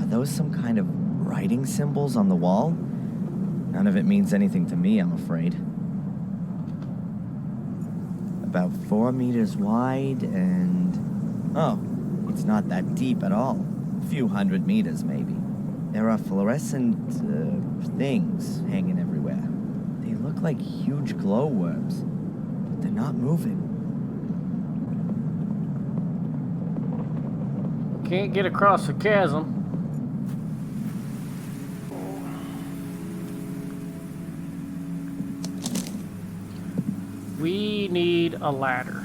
Are those some kind of writing symbols on the wall? None of it means anything to me, I'm afraid. About 4 meters wide and... oh, it's not that deep at all. A few 100 meters, maybe. There are fluorescent, things hanging everywhere. They look like huge glowworms, but they're not moving. Can't get across the chasm. We need a ladder.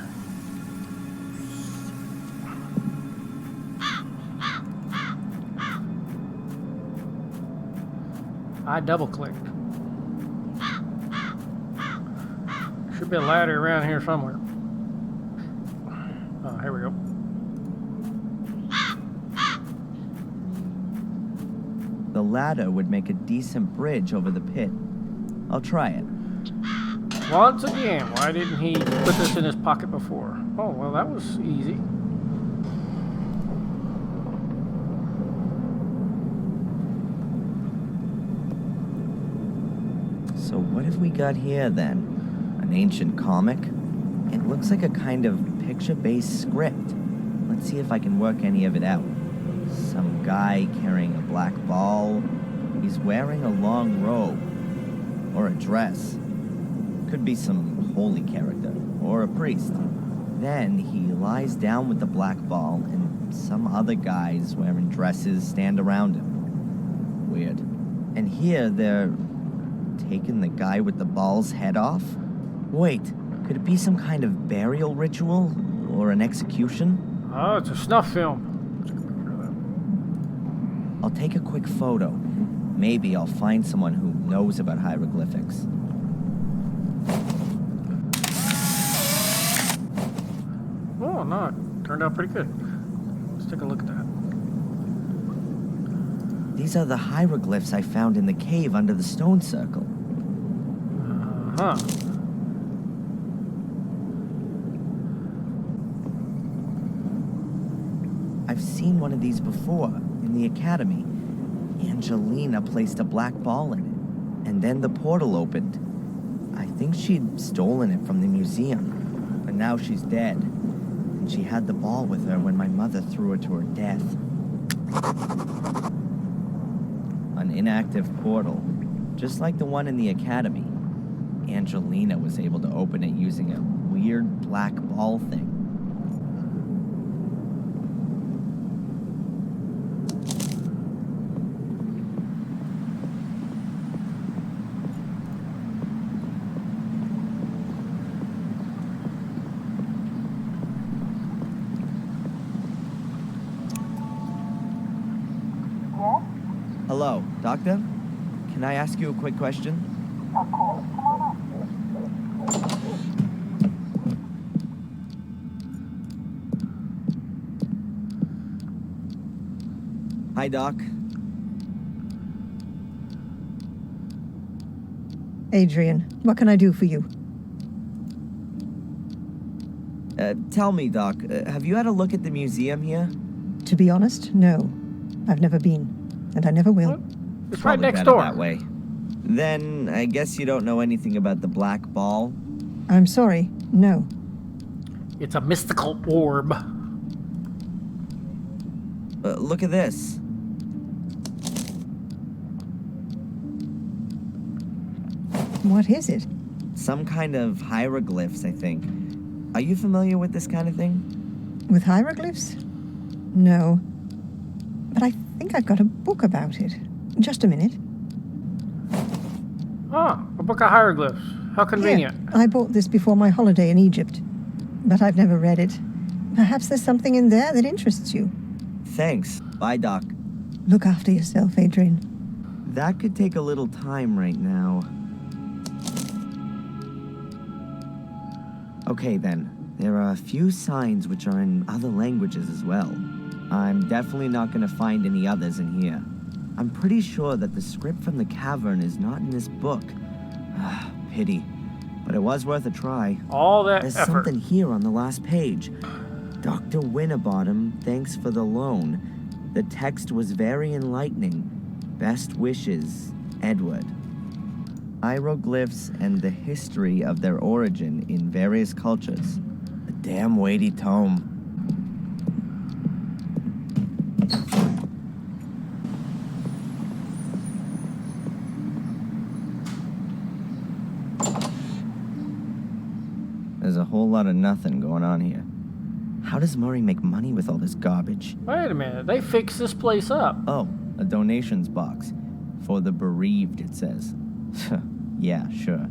I double-clicked. Should be a ladder around here somewhere. Oh, here we go. The ladder would make a decent bridge over the pit. I'll try it. Once again, why didn't he put this in his pocket before? Oh, well, that was easy. So what have we got here then? An ancient comic? It looks like a kind of picture-based script. Let's see if I can work any of it out. Some guy carrying a black ball. He's wearing a long robe. Or a dress. Could be some holy character. Or a priest. Then he lies down with the black ball and some other guys wearing dresses stand around him. Weird. And here they're taking the guy with the ball's head off? Wait, could it be some kind of burial ritual? Or an execution? Oh, it's a snuff film. I'll take a quick photo. Maybe I'll find someone who knows about hieroglyphics. Oh, no, it turned out pretty good. Let's take a look at that. These are the hieroglyphs I found in the cave under the stone circle. Huh. I've seen one of these before, in the academy. Angelina placed a black ball in it, and then the portal opened. I think she'd stolen it from the museum, but now she's dead. And she had the ball with her when my mother threw her to her death. An inactive portal, just like the one in the academy. Angelina was able to open it using a weird black ball thing. Hello, Doctor? Can I ask you a quick question? Of course. Come on up. Hi, Doc. Adrian, what can I do for you? Tell me, Doc, have you had a look at the museum here? To be honest, no. I've never been, and I never will. It's right Probably next better door. that way. Then, I guess you don't know anything about the black ball? I'm sorry, no. It's a mystical orb. Look at this. What is it? Some kind of hieroglyphs, I think. Are you familiar with this kind of thing? With hieroglyphs? No. But I think I've got a book about it. Just a minute. Ah, a book of hieroglyphs. How convenient. Here, I bought this before my holiday in Egypt, but I've never read it. Perhaps there's something in there that interests you. Thanks. Bye, Doc. Look after yourself, Adrian. That could take a little time right now. Okay, then. There are a few signs which are in other languages as well. I'm definitely not going to find any others in here. I'm pretty sure that the script from the cavern is not in this book. Pity. But it was worth a try. All that There's effort. something here on the last page. Dr. Winterbottom, thanks for the loan. The text was very enlightening. Best wishes, Edward. Hieroglyphs and the history of their origin in various cultures. A damn weighty tome. There's a whole lot of nothing going on here. How does Murray make money with all this garbage? Wait a minute, they fixed this place up. Oh, a donations box. For the bereaved, it says. Yeah, sure.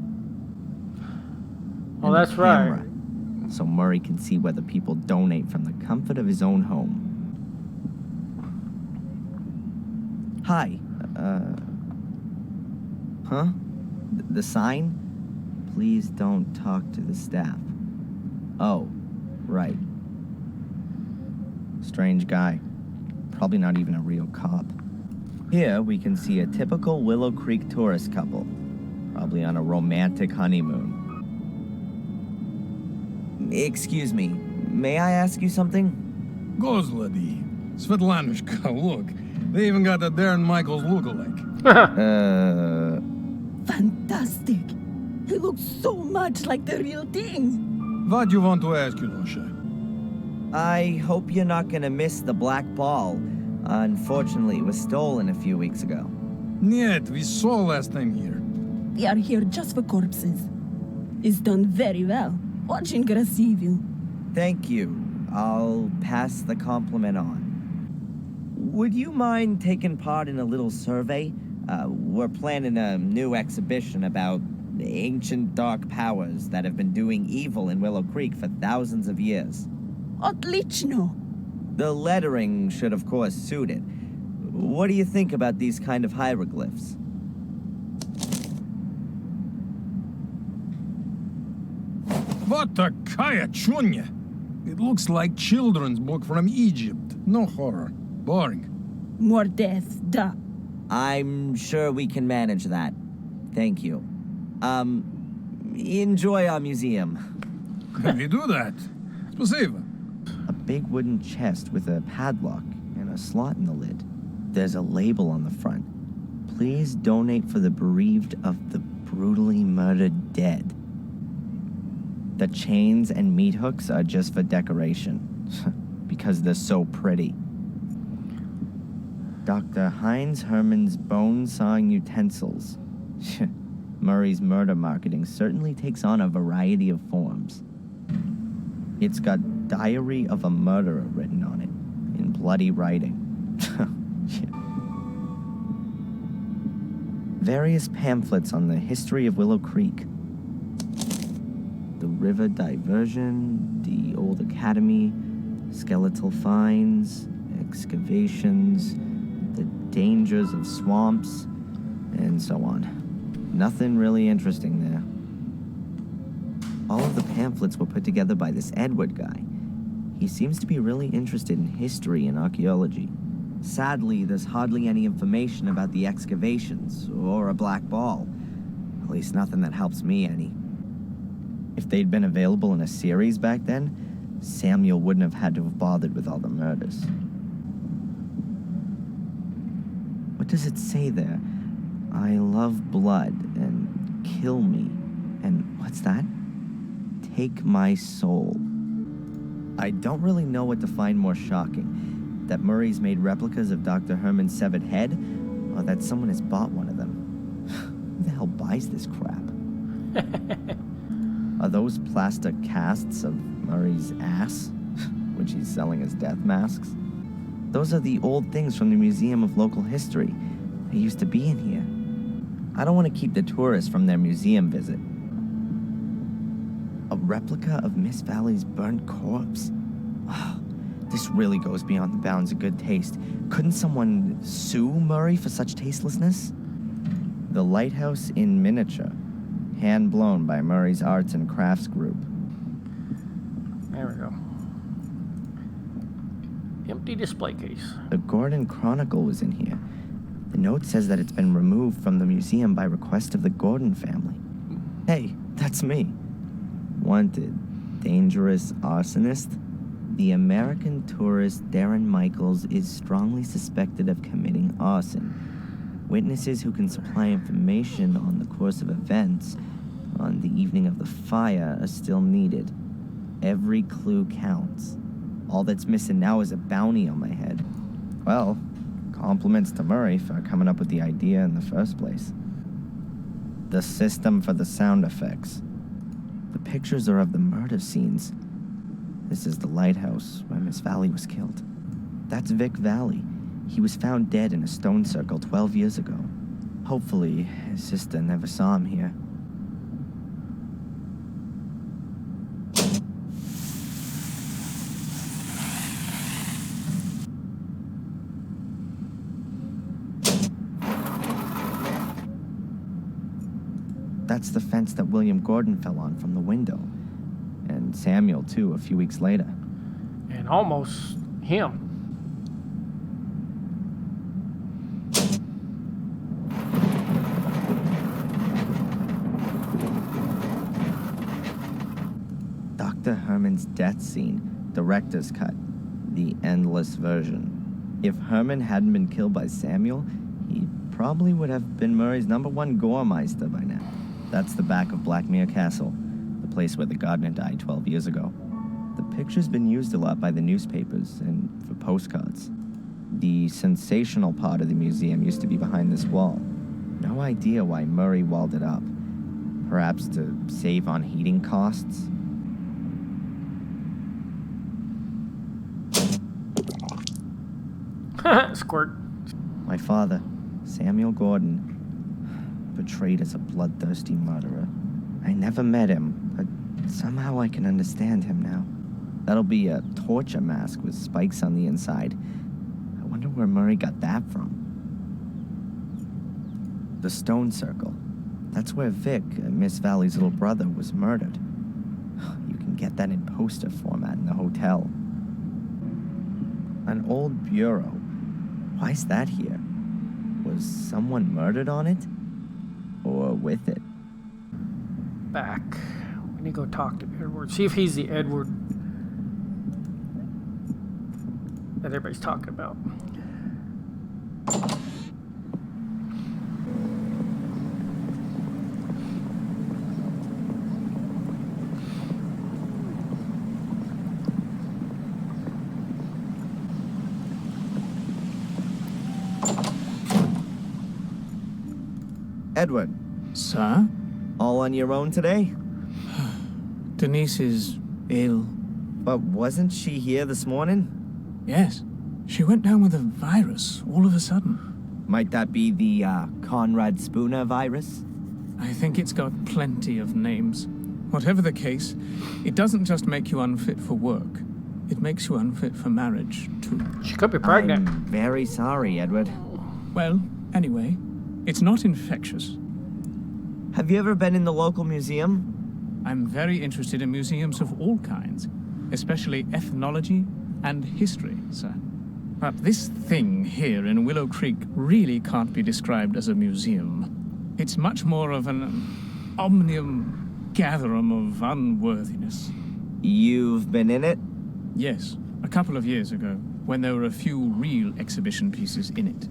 Oh, And a that's right. camera, so Murray can see whether people donate from the comfort of his own home. Hi. Huh? The sign? Please don't talk to the staff. Oh, right. Strange guy. Probably not even a real cop. Here we can see a typical Willow Creek tourist couple. Probably on a romantic honeymoon. Excuse me, may I ask you something? Gozlady. Svetlanushka, look. They even got a Darren Michaels lookalike. Fantastic. He looks so much like the real thing. What you want to ask, Yunosha? I hope you're not gonna miss the black ball. Unfortunately, it was stolen a few weeks ago. Нет, we saw last time here. We are here just for corpses. It's done very well. Очень красиво. Thank you. I'll pass the compliment on. Would you mind taking part in a little survey? We're planning a new exhibition about ancient dark powers that have been doing evil in Willow Creek for thousands of years. Отлично. The lettering should, of course, suit it. What do you think about these kind of hieroglyphs? What a kaya chunya! It looks like children's book from Egypt. No horror. Boring. More death, da. I'm sure we can manage that. Thank you. Enjoy our museum. We do that. Спасибо. A big wooden chest with a padlock and a slot in the lid. There's a label on the front. Please donate for the bereaved of the brutally murdered dead. The chains and meat hooks are just for decoration. Because they're so pretty. Dr. Heinz Herman's bone-sawing utensils. Murray's murder marketing certainly takes on a variety of forms. It's got Diary of a Murderer written on it, in bloody writing. Various pamphlets on the history of Willow Creek. The river diversion, the old academy, skeletal finds, excavations, the dangers of swamps, and so on. Nothing really interesting there. All of the pamphlets were put together by this Edward guy. He seems to be really interested in history and archaeology. Sadly, there's hardly any information about the excavations or a black ball. At least nothing that helps me any. If they'd been available in a series back then, Samuel wouldn't have had to have bothered with all the murders. What does it say there? I love blood and kill me. And what's that? Take my soul. I don't really know what to find more shocking. That Murray's made replicas of Dr. Herman's severed head, or that someone has bought one of them. Who the hell buys this crap? Are those plastic casts of Murray's ass, which he's selling as death masks? Those are the old things from the Museum of Local History. They used to be in here. I don't want to keep the tourists from their museum visit. A replica of Miss Valley's burnt corpse? Oh, this really goes beyond the bounds of good taste. Couldn't someone sue Murray for such tastelessness? The Lighthouse in Miniature. Hand-blown by Murray's Arts and Crafts Group. There we go. Empty display case. The Gordon Chronicle was in here. The note says that it's been removed from the museum by request of the Gordon family. Hey, that's me. Wanted. Dangerous arsonist. The American tourist Darren Michaels is strongly suspected of committing arson. Witnesses who can supply information on the course of events on the evening of the fire are still needed. Every clue counts. All that's missing now is a bounty on my head. Well, compliments to Murray for coming up with the idea in the first place. The system for the sound effects. The pictures are of the murder scenes. This is the lighthouse where Miss Valley was killed. That's Vic Valley. He was found dead in a stone circle 12 years ago. Hopefully, his sister never saw him here. That's the fence that William Gordon fell on from the window. And Samuel, too, a few weeks later. And almost him. Dr. Herman's death scene, director's cut, the endless version. If Herman hadn't been killed by Samuel, he probably would have been Murray's #1 Goremeister by now. That's the back of Blackmere Castle, the place where the gardener died 12 years ago. The picture's been used a lot by the newspapers and for postcards. The sensational part of the museum used to be behind this wall. No idea why Murray walled it up. Perhaps to save on heating costs? Squirt. My father, Samuel Gordon, portrayed as a bloodthirsty murderer. I never met him, but somehow I can understand him now. That'll be a torture mask with spikes on the inside. I wonder where Murray got that from. The stone circle. That's where Vic, Miss Valley's little brother, was murdered. You can get that in poster format in the hotel. An old bureau. Why's that here? Was someone murdered on it? Or with it? Back. We need to go talk to Edward. See if he's the Edward that everybody's talking about. Edward, Sir? all on your own today? Denise is ill. But wasn't she here this morning? Yes. She went down with a virus all of a sudden. Might that be the Conrad Spooner virus? I think it's got plenty of names. Whatever the case, it doesn't just make you unfit for work. It makes you unfit for marriage, too. She could be pregnant. I'm very sorry, Edward. Well, anyway, it's not infectious. Have you ever been in the local museum? I'm very interested in museums of all kinds, especially ethnology and history, sir. But this thing here in Willow Creek really can't be described as a museum. It's much more of an omnium gatherum of unworthiness. You've been in it? Yes, a couple of years ago, when there were a few real exhibition pieces in it.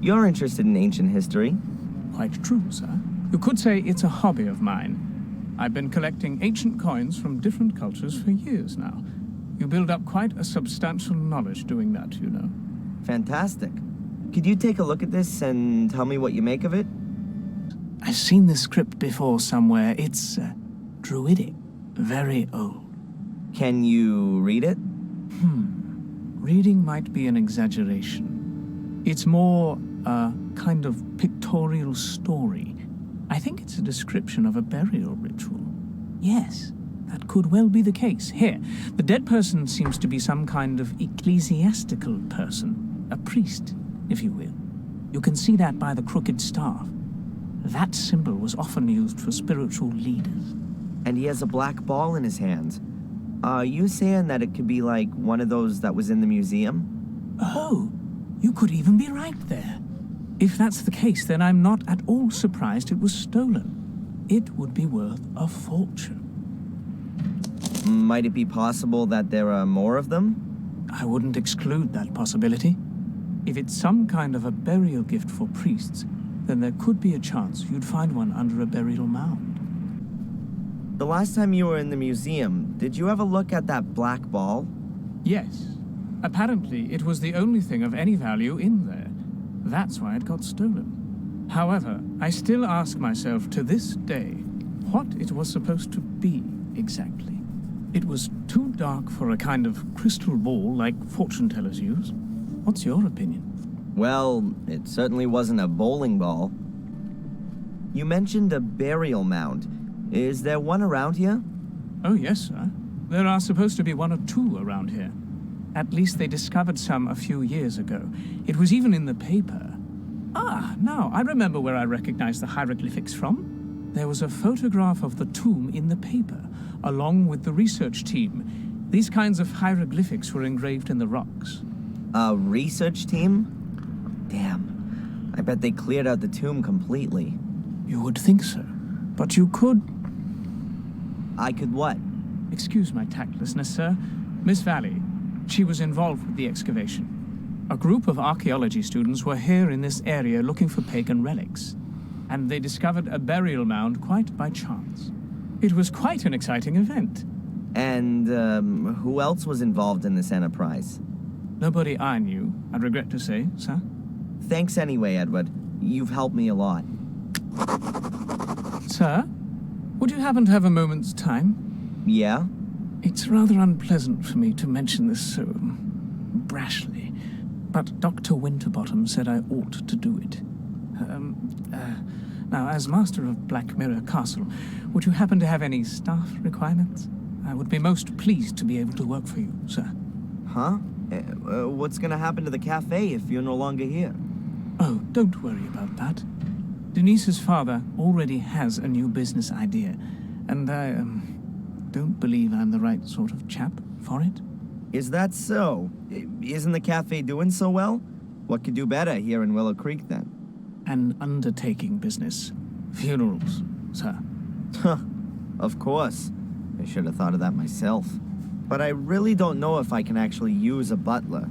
You're interested in ancient history? Quite true, sir. You could say it's a hobby of mine. I've been collecting ancient coins from different cultures for years now. You build up quite a substantial knowledge doing that, you know. Fantastic. Could you take a look at this and tell me what you make of it? I've seen this script before somewhere. It's druidic, very old. Can you read it? Reading might be an exaggeration. It's more a kind of pictorial story. I think it's a description of a burial ritual. Yes, that could well be the case. Here, the dead person seems to be some kind of ecclesiastical person, a priest, if you will. You can see that by the crooked staff. That symbol was often used for spiritual leaders. And he has a black ball in his hands. Are you saying that it could be like one of those that was in the museum? Oh, you could even be right there. If that's the case, then I'm not at all surprised it was stolen. It would be worth a fortune. Might it be possible that there are more of them? I wouldn't exclude that possibility. If it's some kind of a burial gift for priests, then there could be a chance you'd find one under a burial mound. The last time you were in the museum, did you ever look at that black ball? Yes. Apparently, it was the only thing of any value in there. That's why it got stolen. However, I still ask myself to this day what it was supposed to be exactly. It was too dark for a kind of crystal ball like fortune tellers use. What's your opinion? Well, it certainly wasn't a bowling ball. You mentioned a burial mound. Is there one around here? Oh, yes, sir. There are supposed to be one or two around here. At least they discovered some a few years ago. It was even in the paper. Ah, now I remember where I recognize the hieroglyphics from. There was a photograph of the tomb in the paper, along with the research team. These kinds of hieroglyphics were engraved in the rocks. A research team? Damn. I bet they cleared out the tomb completely. You would think so, but you could... I could what? Excuse my tactlessness, sir. Miss Valley, she was involved with the excavation. A group of archaeology students were here in this area looking for pagan relics, and they discovered a burial mound quite by chance. It was quite an exciting event. And, who else was involved in this enterprise? Nobody I knew, I regret to say, sir. Thanks anyway, Edward. You've helped me a lot. Sir, would you happen to have a moment's time? Yeah? It's rather unpleasant for me to mention this so brashly, but Dr. Winterbottom said I ought to do it. Now, as master of Black Mirror Castle, would you happen to have any staff requirements? I would be most pleased to be able to work for you, sir. Huh? What's gonna happen to the cafe if you're no longer here? Oh, don't worry about that. Denise's father already has a new business idea, and I, don't believe I'm the right sort of chap for it. Is that so? Isn't the cafe doing so well? What could do better here in Willow Creek, then? An undertaking business. Funerals, sir. Huh. Of course. I should have thought of that myself. But I really don't know if I can actually use a butler.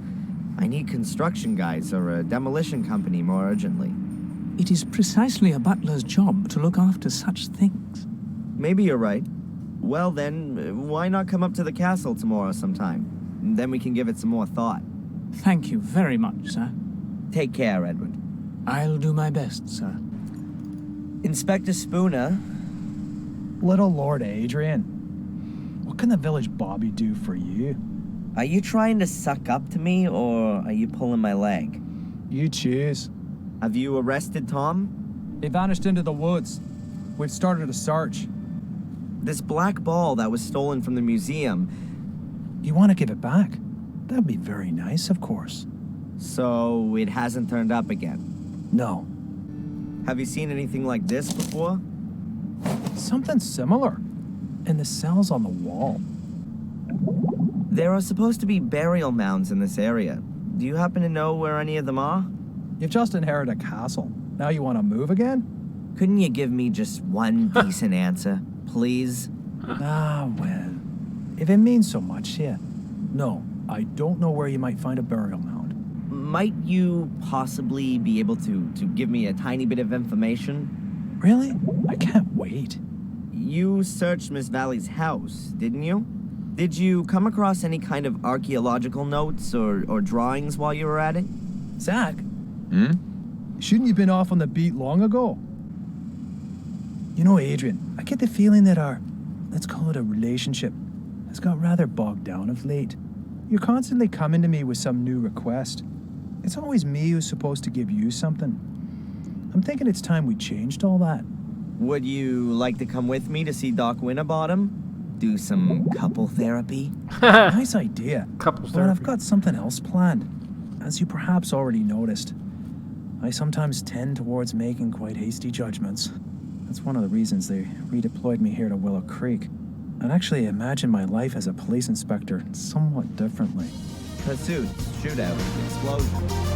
I need construction guys or a demolition company more urgently. It is precisely a butler's job to look after such things. Maybe you're right. Well then, why not come up to the castle tomorrow sometime? Then we can give it some more thought. Thank you very much, sir. Take care, Edward. I'll do my best, sir. Inspector Spooner. Little Lord Adrian, what can the village Bobby do for you? Are you trying to suck up to me, or are you pulling my leg? You choose. Have you arrested Tom? They vanished into the woods. We've started a search. This black ball that was stolen from the museum. You want to give it back? That'd be very nice, of course. So it hasn't turned up again? No. Have you seen anything like this before? Something similar. In the cells on the wall. There are supposed to be burial mounds in this area. Do you happen to know where any of them are? You've just inherited a castle. Now you want to move again? Couldn't you give me just one decent answer, please? Ah, well. If it means so much to you. No, I don't know where you might find a burial mound. Might you possibly be able to give me a tiny bit of information? Really? I can't wait. You searched Miss Valley's house, didn't you? Did you come across any kind of archaeological notes or drawings while you were at it? Zach? Shouldn't you been off on the beat long ago? You know, Adrian, I get the feeling that our, let's call it a relationship, has got rather bogged down of late. You're constantly coming to me with some new request. It's always me who's supposed to give you something. I'm thinking it's time we changed all that. Would you like to come with me to see Doc Winterbottom? Do some couple therapy? Nice idea. Couples But I've therapy. got something else planned. As you perhaps already noticed, I sometimes tend towards making quite hasty judgments. That's one of the reasons they redeployed me here to Willow Creek. I'd actually imagine my life as a police inspector somewhat differently. Pursuit, shootout, explosion.